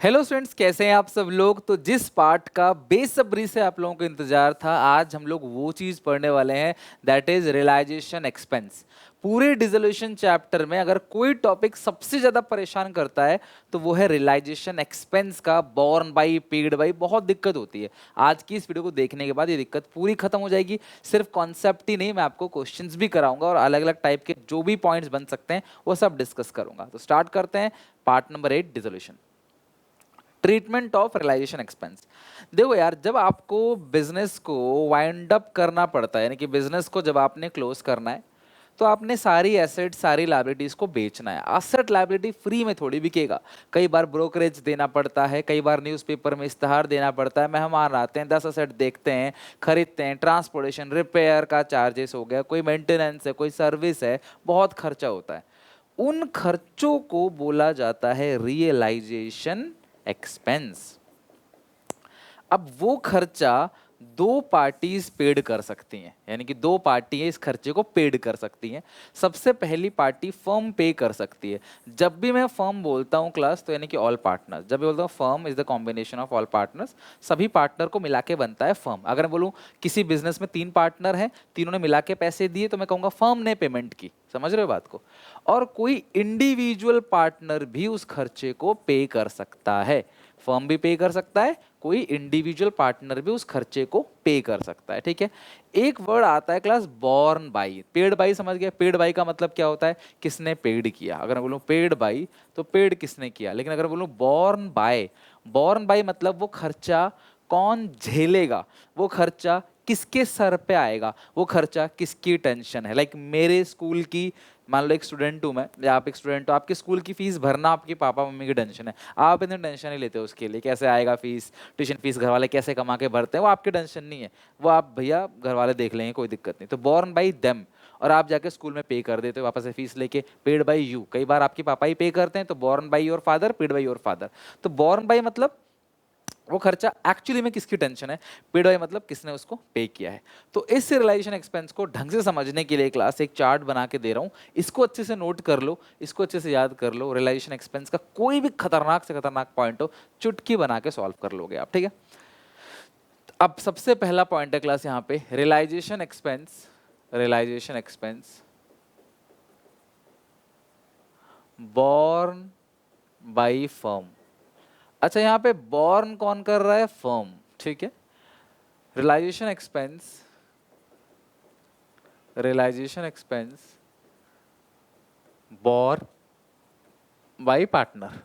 Hello students, कैसे हैं आप सब लोग। तो जिस पार्ट का बेसब्री से आप लोगों को इंतजार था, आज हम लोग वो चीज पढ़ने वाले हैं, दैट इज रियलाइजेशन एक्सपेंस। पूरे डिसोल्यूशन चैप्टर में अगर कोई टॉपिक सबसे ज्यादा परेशान करता है तो वो है रियलाइजेशन एक्सपेंस का, बोर्न बाई पेड बाई। बहुत दिक्कत होती है। आज की इस वीडियो को देखने के बाद ये दिक्कत पूरी खत्म हो जाएगी। सिर्फ कॉन्सेप्ट ही नहीं, मैं आपको क्वेश्चंस भी कराऊंगा और अलग अलग टाइप के जो भी पॉइंट्स बन सकते हैं वो सब डिस्कस करूंगा। तो स्टार्ट करते हैं part number 8, dissolution. Treatment of realization expense. देखो यार, जब आपको बिजनेस को वाइंड अप करना पड़ता है, यानी कि बिजनेस को जब आपने क्लोज करना है, तो आपने सारी एसेट सारी लाइबिलिटीज को बेचना है। एसेट लाइबिलिटी फ्री में थोड़ी बिकेगा। कई बार ब्रोकरेज देना पड़ता है, कई बार न्यूज़पेपर में इश्तहार देना पड़ता है, मेहमान आते हैं, 10 एसेट देखते हैं, खरीदते हैं, ट्रांसपोर्टेशन, रिपेयर का चार्जेस हो गया, कोई मेंटेनेंस है, कोई सर्विस है, बहुत खर्चा होता है। उन खर्चों को बोला जाता है रियलाइजेशन एक्सपेंस। अब वो खर्चा दो पार्टीज पेड कर सकती हैं, यानी कि दो पार्टियां इस खर्चे को पेड कर सकती हैं। सबसे पहली पार्टी फर्म पे कर सकती है। जब भी मैं फर्म बोलता हूं क्लास, तो यानी कि ऑल पार्टनर्स। जब भी बोलता हूँ firm is the combination of all partners, सभी पार्टनर को मिला के बनता है फर्म। अगर मैं बोलूँ किसी बिजनेस में 3 पार्टनर हैं, तीनों ने मिला के पैसे दिए, तो मैं कहूँगा फर्म ने पेमेंट की। समझ रहे हो बात को। और कोई इंडिविजुअल पार्टनर भी उस खर्चे को पे कर सकता है। फर्म भी पे कर सकता है, कोई इंडिविजुअल पार्टनर भी उस खर्चे को पे कर सकता है। ठीक है। एक वर्ड आता है class, born by. Paid by समझ गया। पेड बाई का मतलब क्या होता है, किसने पेड किया। अगर मैं बोलूं पेड बाई, तो पेड किसने किया। लेकिन अगर बोलूं बॉर्न बाय, बॉर्न बाई मतलब वो खर्चा कौन झेलेगा, वो खर्चा किसके सर पे आएगा, वो खर्चा किसकी टेंशन है। लाइक मेरे स्कूल की, मान लो एक स्टूडेंट हूं मैं, या आप एक स्टूडेंट हो, आपके स्कूल की फीस भरना आपके पापा मम्मी की टेंशन है। आप इतनी टेंशन नहीं लेते उसके लिए, कैसे आएगा फीस, ट्यूशन फीस घर वाले कैसे कमा के भरते हैं, वो आपकी टेंशन नहीं है। वो आप भैया घर वाले देख लेंगे, कोई दिक्कत नहीं। तो बॉर्न बाई देम। और आप जाके स्कूल में पे कर देते हो वापस से फीस लेके, पेड बाई यू। कई बार आपके पापा ही पे करते हैं, तो born by your father, paid by your father. तो बॉर्न बाई मतलब वो खर्चा एक्चुअली में किसकी टेंशन है, पेड बाय मतलब किसने उसको पे किया है। तो इस रियलाइजेशन एक्सपेंस को ढंग से समझने के लिए क्लास एक चार्ट बना के दे रहा हूं, इसको अच्छे से नोट कर लो, इसको अच्छे से याद कर लो। रियलाइजेशन एक्सपेंस का कोई भी खतरनाक से खतरनाक पॉइंट हो, चुटकी बना के सॉल्व कर लोगे आप। ठीक है। अब सबसे पहला पॉइंट है क्लास यहाँ पे, realization expense. Realisation expense borne by firm. अच्छा, यहाँ पे बॉर्न कौन कर रहा है, फर्म। ठीक है। Realisation expense, realisation expense borne by partner.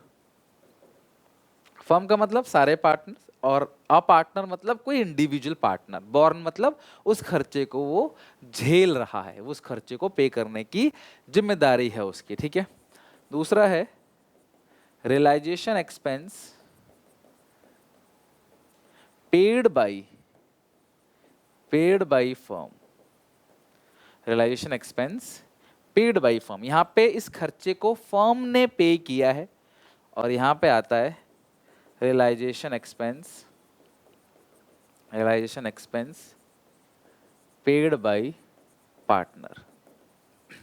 Firm का मतलब सारे पार्टनर्स, और अ पार्टनर मतलब कोई इंडिविजुअल पार्टनर। बॉर्न मतलब उस खर्चे को वो झेल रहा है, उस खर्चे को पे करने की जिम्मेदारी है उसकी। ठीक है। दूसरा है realisation expense paid by, paid by firm. Realization expense paid by firm, यहां पे इस खर्चे को फर्म ने पे किया है। और यहां पे आता है realisation expense, realisation expense paid by partner.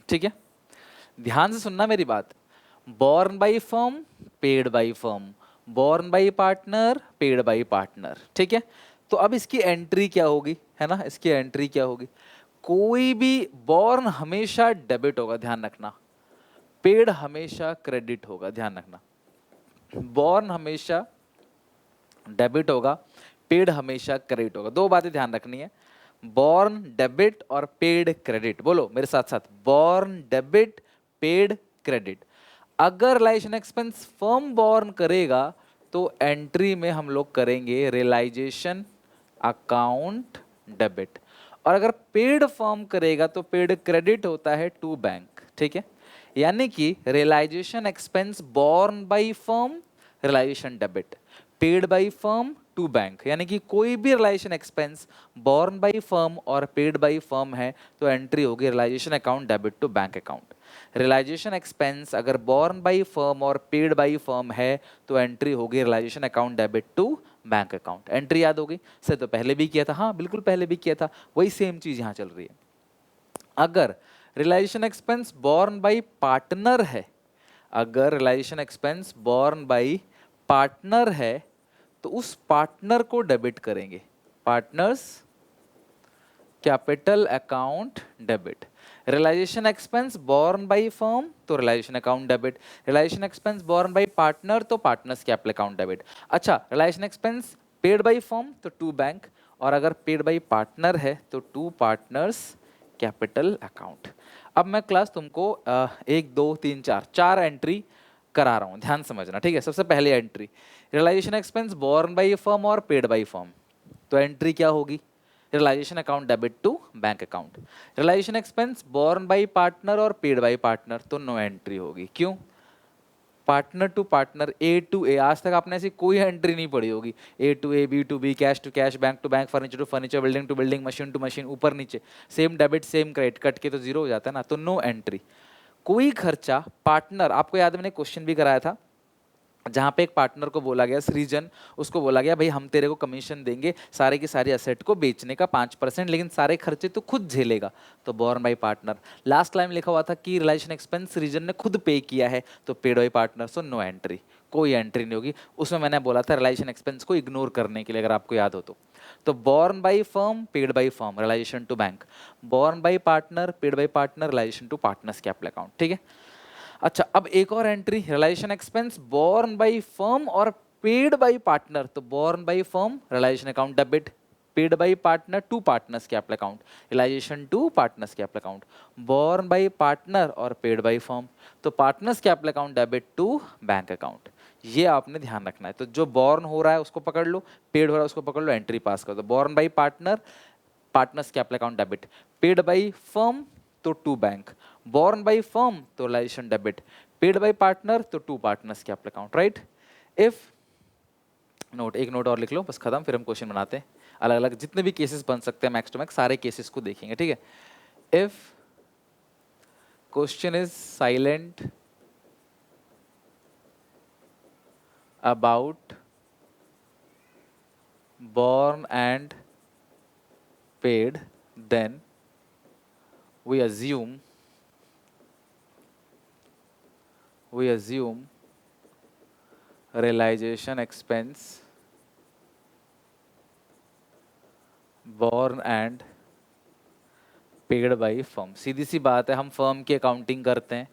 ठीक है। ध्यान से सुनना मेरी बात। Borne by firm, paid by firm. Borne by partner, paid by partner. ठीक है। तो अब इसकी एंट्री क्या होगी, है ना, इसकी एंट्री क्या होगी। कोई भी बॉर्न हमेशा डेबिट होगा, ध्यान रखना। पेड हमेशा क्रेडिट होगा, ध्यान रखना। बॉर्न हमेशा डेबिट होगा, पेड हमेशा क्रेडिट होगा। दो बातें ध्यान रखनी है, बॉर्न डेबिट और पेड क्रेडिट। बोलो मेरे साथ साथ, बॉर्न डेबिट, पेड क्रेडिट। अगर रियलाइजेशन एक्सपेंस फर्म बॉर्न करेगा, तो एंट्री में हम लोग करेंगे रियलाइजेशन अकाउंट डेबिट। और अगर पेड फर्म करेगा तो पेड क्रेडिट होता है टू बैंक। ठीक है। यानी कि realization expense borne by firm, realization debit, paid by firm to bank. यानी कि कोई भी realization expense borne by firm और पेड बाई फर्म है, तो एंट्री होगी realisation account debit to bank account. Realisation expense अगर बॉर्न बाई फर्म और पेड बाई फर्म है, तो एंट्री होगी realisation account debit to bank account. Entry याद होगी सर, तो पहले भी किया था, हाँ बिल्कुल पहले भी किया था, वही सेम चीज यहां चल रही है। अगर realisation expense borne by partner है, अगर realisation expense borne by partner है तो उस पार्टनर को डेबिट करेंगे, partner's capital account debit. Realisation expense borne by firm तो realisation account debit, realisation expense borne by partner तो पार्टनर्स कैपिटल अकाउंट डेबिट। अच्छा, realisation expense paid by firm तो to bank, और अगर पेड बाय पार्टनर है तो to partners capital account. अब मैं क्लास तुमको 1 2 3 4 एंट्री करा रहा हूँ, ध्यान समझना, ठीक है। सबसे पहले entry realisation expense borne by firm और पेड बाय फर्म, तो एंट्री क्या होगी, realisation account debit to bank account. Realisation expense borne by partner और पेड बाय पार्टनर, तो नो एंट्री होगी। क्यों, partner to partner, A to A, आज तक आपने ऐसी कोई एंट्री नहीं पड़ी होगी। A to A, B to B, cash to cash, bank to bank, furniture to furniture, building to building, machine to machine, ऊपर नीचे same debit same credit, cut के तो जीरो हो जाता है ना, तो नो एंट्री। कोई खर्चा पार्टनर, आपको याद है मैंने क्वेश्चन भी कराया था, जहां पे एक पार्टनर को बोला गया, सृजन, उसको बोला गया भाई हम तेरे को कमीशन देंगे सारे की सारी एसेट को बेचने का 5%, लेकिन सारे खर्चे तो खुद झेलेगा, तो borne by partner. Last line लिखा हुआ था कि रिलेशन एक्सपेंस सृजन ने खुद पे किया है, तो paid by partner, so no entry, कोई एंट्री नहीं होगी। उसमें मैंने बोला था रिलेशन एक्सपेंस को इग्नोर करने के लिए, अगर आपको याद हो तो borne by firm paid by firm realization to bank, borne by partner paid by partner realization to partners capital account, ठीक है। अच्छा, अब एक और entry realisation expense borne by firm और पेड बाय पार्टनर, तो borne by firm realization account debit, paid by partner to partners capital account, realization to partners capital account, borne by partner और paid by firm, तो partners capital account debit to bank account. ये आपने ध्यान रखना है। तो जो born हो रहा है उसको पकड़ लो, पेड हो रहा है उसको पकड़ लो, एंट्री पास कर दो। Borne by partner partner's capital account debit, paid by firm तो to bank, borne by firm तो realisation debit, paid by partner तो to partners capital account, right. If note, एक नोट और लिख लो बस, खत्म, फिर हम क्वेश्चन बनाते हैं। अलग अलग जितने भी केसेस बन सकते हैं मैक्स टू मैक्स सारे केसेस को देखेंगे, ठीक है। If question is silent about born and paid, then we assume realization expense born and paid by firm. सीधी सी बात है, हम फर्म की अकाउंटिंग करते हैं,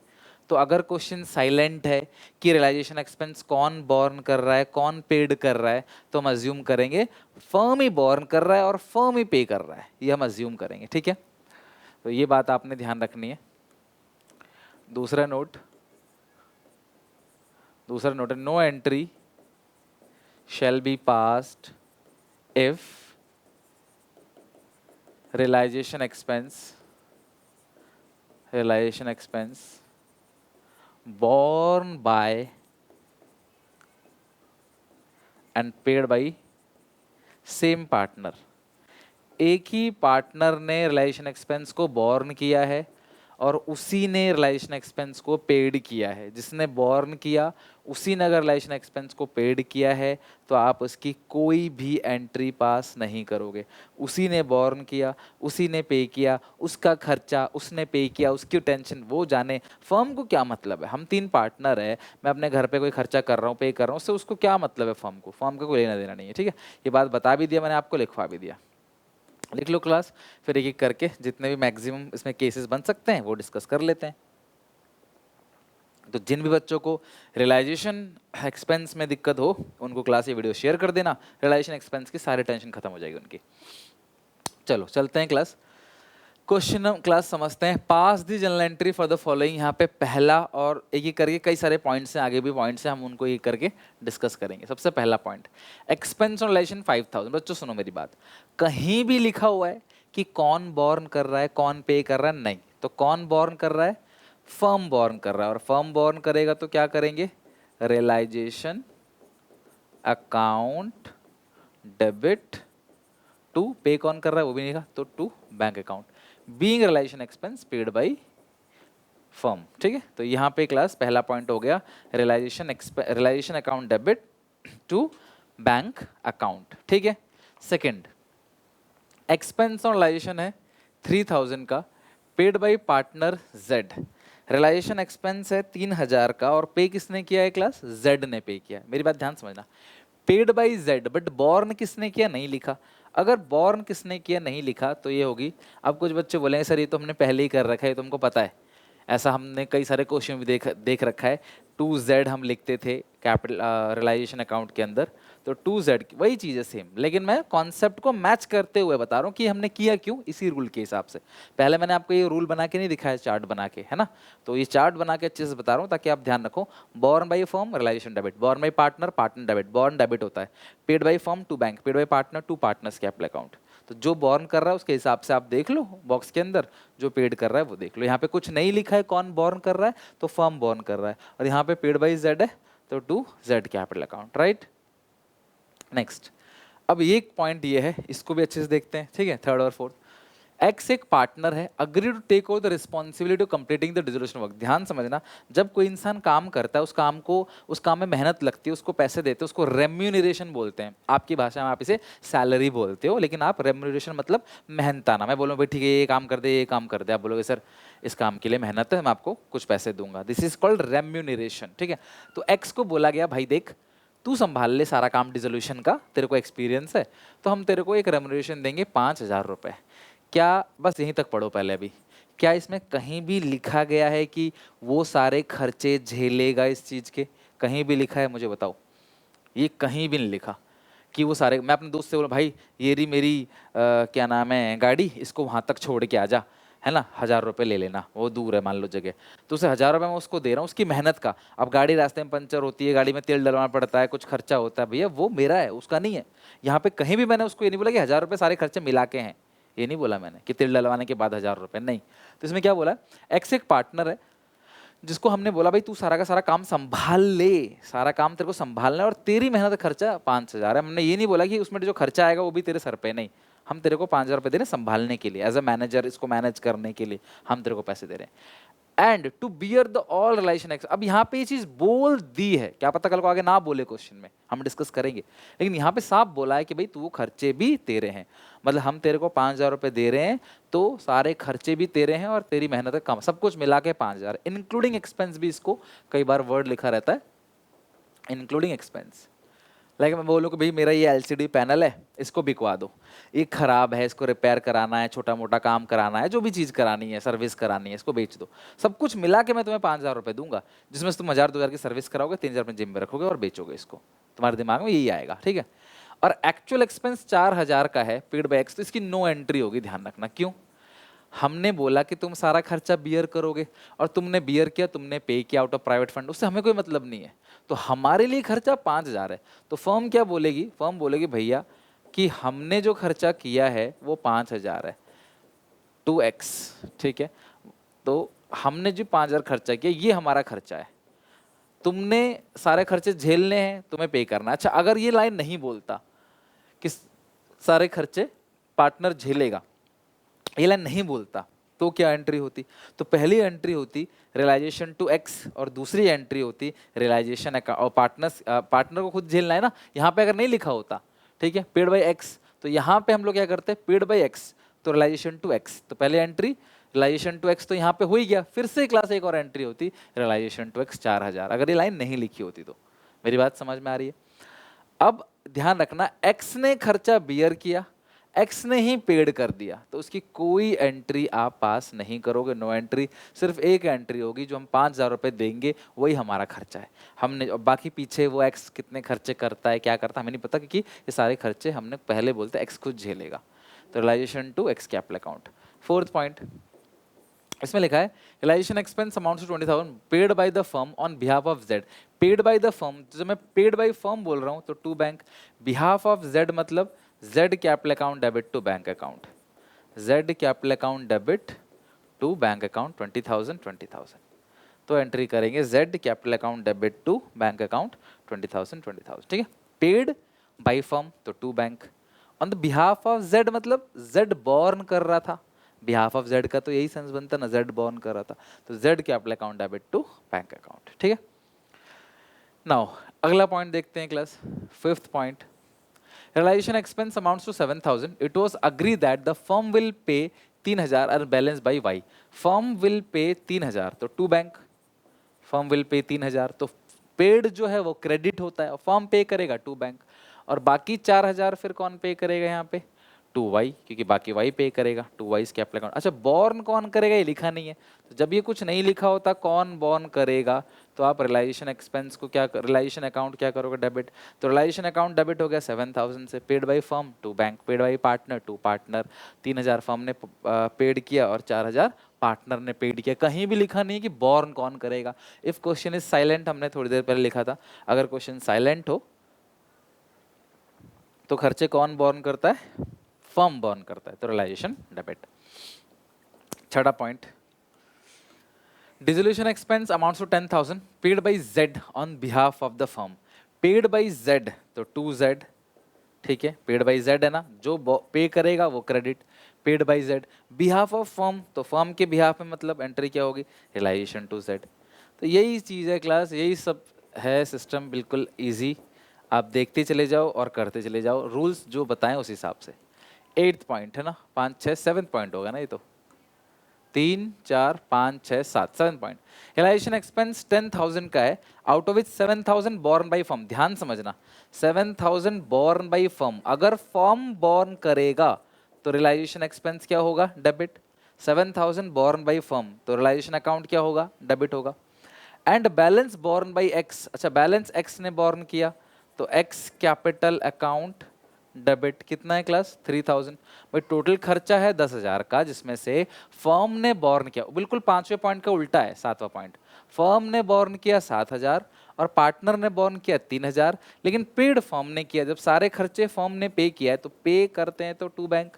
तो अगर क्वेश्चन साइलेंट है कि रियलाइजेशन एक्सपेंस कौन बॉर्न कर रहा है कौन पेड कर रहा है, तो हम अज्यूम करेंगे फर्म ही बॉर्न कर रहा है और फर्म ही पे कर रहा है, ये हम अज्यूम करेंगे, ठीक है। तो ये बात आपने ध्यान रखनी है। दूसरा नोट है, no entry shall be passed if realization expense borne by and paid by same partner। एक ही पार्टनर ने रिलेशन एक्सपेंस को बॉर्न किया है और उसी ने रिलेशन एक्सपेंस को पेड किया है। जिसने बॉर्न किया उसी ने अगर रिलेशन एक्सपेंस को पेड किया है तो आप उसकी कोई भी एंट्री पास नहीं करोगे। उसी ने बॉर्न किया, उसी ने पे किया, उसका खर्चा उसने पे किया, उसकी टेंशन वो जाने। फर्म को क्या मतलब है, हम 3 पार्टनर है, मैं अपने घर पे कोई खर्चा कर रहा हूँ पे कर रहा हूँ, उससे उसको क्या मतलब है, फर्म को, फर्म का कोई लेना देना नहीं है, ठीक है। ये बात बता भी दिया मैंने आपको, लिखवा भी दिया। लिख लो क्लास, फिर एक एक करके जितने भी मैक्सिमम इसमें केसेस बन सकते हैं वो डिस्कस कर लेते हैं। तो जिन भी बच्चों को रियलाइजेशन एक्सपेंस में दिक्कत हो उनको क्लास ये वीडियो शेयर कर देना, रियलाइजेशन एक्सपेंस की सारी टेंशन खत्म हो जाएगी उनकी। चलो चलते हैं क्लास, क्वेश्चन क्लास समझते हैं। Pass the journal entry for the following, यहाँ पे पहला और एक एक करके कई सारे पॉइंट्स हैं, आगे भी पॉइंट्स हैं, हम उनको एक करके डिस्कस करेंगे। सबसे पहला पॉइंट, एक्सपेंस ऑन रिलेशन 5000। बच्चों सुनो मेरी बात, कहीं भी लिखा हुआ है कि कौन बॉर्न कर रहा है कौन पे कर रहा है, नहीं। तो कौन बॉर्न कर रहा है, फर्म बॉर्न कर रहा है, और फर्म बॉर्न करेगा तो क्या करेंगे, रियलाइजेशन अकाउंट डेबिट टू, पे कौन कर रहा है वो भी नहीं लिखा, तो to bank account, being realization expense paid by firm, ठीक है। तो यहाँ पे क्लास पहला पॉइंट हो गया, realization account debit to bank account, ठीक है। सेकंड, एक्सपेंस ऑन रियलाइजेशन है 3000 का, paid by partner Z. Realization expense है 3000 का और पे किसने किया है क्लास? जेड ने पे किया है। मेरी बात ध्यान समझना, paid by Z, but born किसने किया? नहीं लिखा। अगर बॉर्न किसने किया नहीं लिखा तो ये होगी। अब कुछ बच्चे बोलेंगे सर ये तो हमने पहले ही कर रखा है, तुमको पता है, ऐसा हमने कई सारे क्वेश्चन भी देख रखा है। 2Z हम लिखते थे कैपिटल रियलाइजेशन अकाउंट के अंदर, तो 2Z वही चीज़ है सेम, लेकिन मैं कॉन्सेप्ट को मैच करते हुए बता रहा हूँ कि हमने किया क्यों, इसी रूल के हिसाब से। पहले मैंने आपको ये रूल बना के नहीं दिखाया, चार्ट बना के, है ना, तो ये चार्ट बना के अच्छे से बता रहा हूँ ताकि आप ध्यान रखो। Borne by firm realization debit, borne by partner partner debit, borne debit होता है। Paid by firm to bank, paid by partner to partners capital account. तो जो बॉर्न कर रहा है उसके हिसाब से आप देख लो बॉक्स के अंदर, जो पेड कर रहा है वो देख लो। यहाँ पे कुछ नहीं लिखा है कौन बॉर्न कर रहा है, तो फर्म बॉर्न कर रहा है, और यहाँ पे पेड बाई जेड है तो to Z capital account, right. Next, अब एक पॉइंट ये है, इसको भी अच्छे से देखते हैं, ठीक है, थर्ड और फोर्थ। एक्स एक पार्टनर है, agree to take over the responsibility to completing the dissolution work. ध्यान समझना, जब कोई इंसान काम करता है, उस काम में मेहनत लगती है, उसको पैसे देते हैं, उसको रेम्यूनरेशन बोलते हैं। आपकी भाषा में आप इसे सैलरी बोलते हो, लेकिन आप रेम्यूनरेशन मतलब मेहनताना। मैं बोलूँ भाई ठीक है ये काम कर दे, ये काम कर दे, आप बोलोगे सर इस काम के लिए मेहनत है, मैं आपको कुछ पैसे दूंगा, दिस इज कॉल्ड रेम्यूनरेशन, ठीक है। तो एक्स को बोला गया भाई देख तू संभाल ले सारा काम डिसोल्यूशन का, तेरे को एक्सपीरियंस है, तो हम तेरे को एक रेम्यूनरेशन देंगे 5000 रुपये। क्या, बस यहीं तक पढ़ो पहले अभी, क्या इसमें कहीं भी लिखा गया है कि वो सारे खर्चे झेलेगा इस चीज़ के? कहीं भी लिखा है मुझे बताओ? ये कहीं भी नहीं लिखा कि वो सारे। मैं अपने दोस्त से बोला भाई ये रही मेरी क्या नाम है गाड़ी, इसको वहाँ तक छोड़ के आ जा, है ना, 1000 रुपये ले लेना, वो दूर है मान लो जगह, तो उसे 1000 रुपये मैं उसको दे रहा हूँ उसकी मेहनत का। अब गाड़ी रास्ते में पंचर होती है, गाड़ी में तेल डलवाना पड़ता है, कुछ खर्चा होता है, भैया वो मेरा है उसका नहीं है। यहाँ पे कहीं भी मैंने उसको ये नहीं बोला कि 1000 रुपये सारे खर्चे मिला के हैं, ये नहीं बोला मैंने कि तेल डलवाने के बाद 1000 रुपये, नहीं। तो इसमें क्या बोला, एक्स एक पार्टनर है जिसको हमने बोला भाई तू सारा का सारा काम संभाल ले, सारा काम तेरे को संभालना है और तेरी मेहनत का खर्चा 5000 है। हमने ये नहीं बोला कि उसमें जो खर्चा आएगा वो भी तेरे सर पे, नहीं, हम तेरे को 5000 रुपये दे रहे हैं संभालने के लिए, एज अ मैनेजर इसको मैनेज करने के लिए हम तेरे को पैसे दे रहे हैं। And to bear the all relation X. अब यहाँ पे ये चीज बोल दी है, क्या पता कल को आगे ना बोले क्वेश्चन में, हम डिस्कस करेंगे, लेकिन यहाँ पे साफ बोला है कि भाई तू खर्चे भी तेरे हैं, मतलब हम तेरे को 5000 रुपये दे रहे हैं तो सारे खर्चे भी तेरे हैं और तेरी मेहनत कम, सब कुछ मिला के 5000 इंक्लूडिंग एक्सपेंस भी। इसको कई बार वर्ड लिखा रहता है इंक्लूडिंग एक्सपेंस। लाइक मैं बोलूँ कि भाई मेरा ये एलसीडी पैनल है, इसको बिकवा दो, ये खराब है, इसको रिपेयर कराना है, छोटा मोटा काम कराना है, जो भी चीज़ करानी है, सर्विस करानी है, इसको बेच दो, सब कुछ मिला के मैं तुम्हें 5000 रुपये दूंगा, जिसमें से तुम 1000-2000 की सर्विस कराओगे, 3000 अपने जिम में रखोगे और बेचोगे इसको। तुम्हारे दिमाग में यही आएगा, ठीक है। और एक्चुअल एक्सपेंस 4000 का है पेड बाय एक्स, तो इसकी नो एंट्री होगी, ध्यान रखना। क्यों? हमने बोला कि तुम सारा खर्चा बियर करोगे और तुमने बियर किया, तुमने पे किया आउट ऑफ प्राइवेट फंड, उससे हमें कोई मतलब नहीं है, तो हमारे लिए खर्चा 5000 है। तो फर्म क्या बोलेगी, फर्म बोलेगी भैया कि हमने जो खर्चा किया है वो 5000 है, 2x, ठीक है, तो हमने जो 5000 खर्चा किया ये हमारा खर्चा है, तुमने सारे खर्चे झेलने हैं, तुम्हें पे करना है। अच्छा अगर ये लाइन नहीं बोलता कि सारे खर्चे पार्टनर झेलेगा, ये लाइन नहीं बोलता, तो क्या एंट्री होती? तो पहली एंट्री होती रियलाइजेशन टू एक्स और दूसरी एंट्री होती रियलाइजेशन और पार्टनर को खुद झेलना है ना। यहाँ पे अगर नहीं लिखा होता, ठीक है, पेड बाय एक्स, तो यहाँ पे हम लोग क्या करते हैं, पेड बाय एक्स तो रियलाइजेशन टू एक्स, तो पहले एंट्री रियलाइजेशन टू एक्स, तो यहाँ पे हो ही गया, फिर से क्लास एक और एंट्री होती रियलाइजेशन टू एक्स 4000, अगर ये लाइन नहीं लिखी होती तो। मेरी बात समझ में आ रही है? अब ध्यान रखना, एक्स ने खर्चा बियर किया, एक्स ने ही पेड कर दिया, तो उसकी कोई एंट्री आप पास नहीं करोगे, नो एंट्री। सिर्फ एक एंट्री होगी, जो हम 5000 रुपये देंगे वही हमारा खर्चा है। हमने बाकी पीछे वो एक्स कितने खर्चे करता है, क्या करता है, हमें नहीं पता, क्योंकि ये सारे खर्चे हमने पहले बोलते एक्स खुद झेलेगा। तो realisation to X capital account. Fourth point इसमें लिखा है realisation expense amounts to 20000 paid by the firm on behalf of Z. Paid by the firm, जब मैं पेड बाय फर्म बोल रहा हूँ तो to bank, behalf of Z मतलब Z capital account debit to bank account, Z capital account debit to bank account 20000। तो entry करेंगे Z capital account debit to bank account 20000, ठीक है। पेड बाय फर्म तो to bank, on the behalf of Z मतलब Z borne कर रहा था, behalf of Z का तो यही सेंस बनता ना, जेड बॉर्न कर रहा था, तो Z capital account debit to bank account, ठीक है। नाउ अगला पॉइंट देखते हैं class, fifth point. Realization expense amounts to 7000. It was agreed that the firm will pay 3000 और balance by Y, firm will pay 3000 तो to bank, firm will pay 3000 तो paid जो है वो क्रेडिट होता है, फर्म पे करेगा टू बैंक, और बाकी 4000 फिर कौन पे करेगा यहाँ पे, टू वाई, क्योंकि बाकी वाई पे करेगा, टू वाई कैपिटल अकाउंट। अच्छा बॉर्न कौन करेगा ये लिखा नहीं है, तो जब ये कुछ नहीं लिखा होता कौन बॉर्न करेगा, तो आप रिलाइजेशन एक्सपेंस को क्या, रिलाइजेशन अकाउंट क्या करोगे, डेबिट, तो रिलाइजेशन अकाउंट डेबिट हो गया 7000 से, paid by firm to bank, paid by partner to partner, 3000 firm ने पेड किया और 4000 पार्टनर ने पेड किया। कहीं भी लिखा नहीं कि बॉर्न कौन करेगा। इफ क्वेश्चन इज साइलेंट, हमने थोड़ी देर पहले लिखा था, अगर क्वेश्चन साइलेंट हो तो खर्चे कौन बॉर्न करता है, फर्म बॉर्न करता है, तो रिलाइजेशन डेबिट। छठा point, dissolution expense amounts to 10,000 paid by Z on behalf of the firm, paid by Z तो टू जेड, ठीक है, पेड बाय जेड है ना, जो पे करेगा वो credit, paid by Z, behalf of firm तो फर्म के बिहाफ में मतलब एंट्री क्या होगी, रिलाइजेशन टू जेड। तो यही चीज़ है क्लास, यही सब है सिस्टम, बिल्कुल इजी, आप देखते चले जाओ और करते चले जाओ, रूल्स जो बताएं उस हिसाब से। 8th पॉइंट है ना, 5 6 7th पॉइंट होगा ना ये तो, 3 4 5 6 7 7 पॉइंट। रिलाइजेशन एक्सपेंस 10,000 का है, out of which 7,000 borne by firm, ध्यान समझना 7,000 बॉर्न बाई फर्म, अगर फर्म बॉर्न करेगा तो रिलाइजेशन एक्सपेंस क्या होगा, डेबिट, 7,000 बॉर्न बाई फर्म तो रिलाइजेशन अकाउंट क्या होगा, डेबिट होगा। And balance born by x, अच्छा बैलेंस एक्स ने बॉर्न किया तो एक्स कैपिटल अकाउंट डेबिट, कितना है क्लास 3000, भाई टोटल खर्चा है 10,000 का, जिसमें से फर्म ने बॉर्न किया, बिल्कुल 5वें पॉइंट का उल्टा है 7वां पॉइंट, फर्म ने बॉर्न किया 7,000 और पार्टनर ने बॉर्न किया 3,000, लेकिन पेड फर्म ने किया, जब सारे खर्चे फर्म ने पे किया है तो पे करते हैं तो टू बैंक,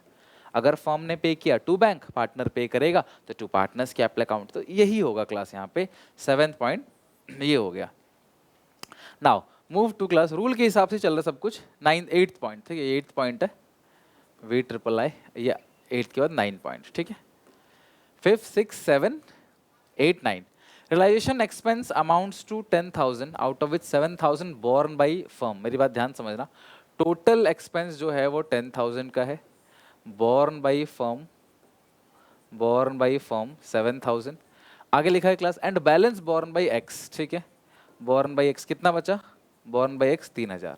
अगर फर्म ने पे किया टू बैंक, पार्टनर पे करेगा तो टू पार्टनर्स कैपिटल अकाउंट, तो यही होगा क्लास यहाँ पे 7th पॉइंट ये हो गया। Now move to class, rule के हिसाब से चल रहा सब कुछ। 8th पॉइंट, ठीक है, 8th पॉइंट है V आई या 8th के बाद 9 पॉइंट, ठीक है। 5th 6 7 8 9 realization expense amounts to 10,000 out of which 7,000 borne by firm, मेरी बात ध्यान समझना, टोटल एक्सपेंस जो है वो 10,000 का है, बॉर्न बाई फर्म 7,000, आगे लिखा है class, and balance born by x, ठीक है, बॉर्न बाई एक्स कितना बचा, बॉर्न बाई एक्स 3,000,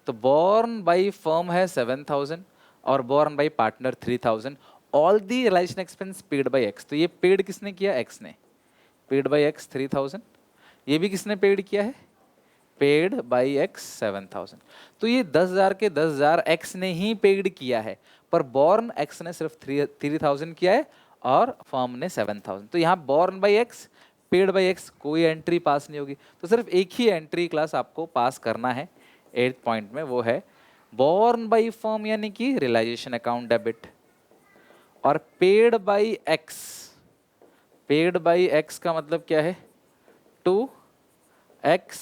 तो बॉर्न बाई फर्म है 7,000 और borne by partner 3,000, all the realization expense paid by X, तो ये पेड किसने किया, एक्स ने, पेड बाई एक्स 3,000, ये भी किसने पेड किया है, पेड बाई एक्स 7,000, तो ये 10,000 के 10,000 एक्स ने ही पेड किया है, पर बॉर्न एक्स ने सिर्फ 3,000 किया है और फर्म ने 7,000, तो यहाँ born by X paid by x कोई एंट्री पास नहीं होगी, तो सिर्फ एक ही एंट्री क्लास आपको पास करना है 8th पॉइंट में, वो है बॉर्न बाई फर्म यानी कि रिलाइजेशन अकाउंट डेबिट, और paid by X, paid by X का मतलब क्या है, to X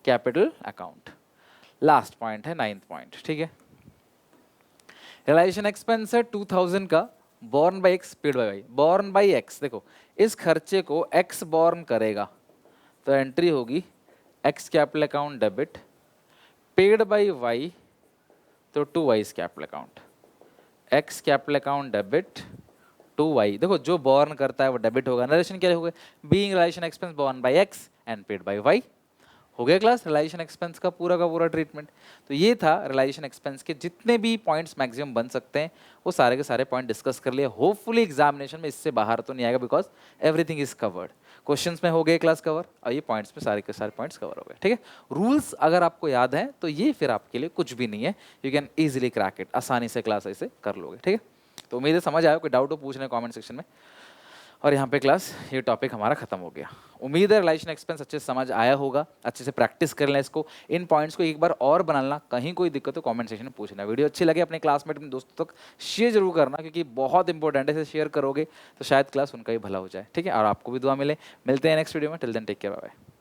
capital account. Last point है 9th पॉइंट, ठीक है, रिलाइजेशन एक्सपेंस है 2,000 का, borne by X paid by Y, borne by X, देखो इस खर्चे को एक्स बॉर्न करेगा तो एंट्री होगी X capital account debit, paid by Y तो to Y's capital account, X capital account debit to Y, देखो जो बॉर्न करता है वो डेबिट होगा, नरेशन क्या होगा, being realization expense borne by X and paid by Y, हो गया क्लास रिलाइजेशन एक्सपेंस का पूरा ट्रीटमेंट। तो ये था रिलाइजेशन एक्सपेंस के जितने भी पॉइंट्स मैक्सिमम बन सकते हैं वो सारे के सारे पॉइंट डिस्कस कर लिए, होपफुली एग्जामिनेशन में इससे बाहर तो नहीं आएगा, because everything is covered, questions में हो गए क्लास कवर और ये पॉइंट्स में सारे के सारे पॉइंट्स कवर हो गए, ठीक है। रूल्स अगर आपको याद है तो ये फिर आपके लिए कुछ भी नहीं है, you can easily crack it, आसानी से क्लास ऐसे कर लोगे, ठीक है। तो उम्मीद है समझ आया, कोई डाउट हो पूछना कमेंट सेक्शन में, और यहाँ पे क्लास ये टॉपिक हमारा खत्म हो गया। उम्मीद है रिलाइजेशन एक्सपेंस अच्छे से समझ आया होगा, अच्छे से प्रैक्टिस कर लें इसको, इन पॉइंट्स को एक बार और बनाना, कहीं कोई दिक्कत हो कमेंट सेक्शन में पूछना, वीडियो अच्छी लगे अपने क्लासमेट अपने दोस्तों तक शेयर जरूर करना, क्योंकि बहुत इंपॉर्टेंट है, इसे शेयर करोगे तो शायद क्लास उनका ही भला हो जाए, ठीक है, और आपको भी दुआ मिले। मिलते हैं नेक्स्ट वीडियो में, till then take care, bye bye.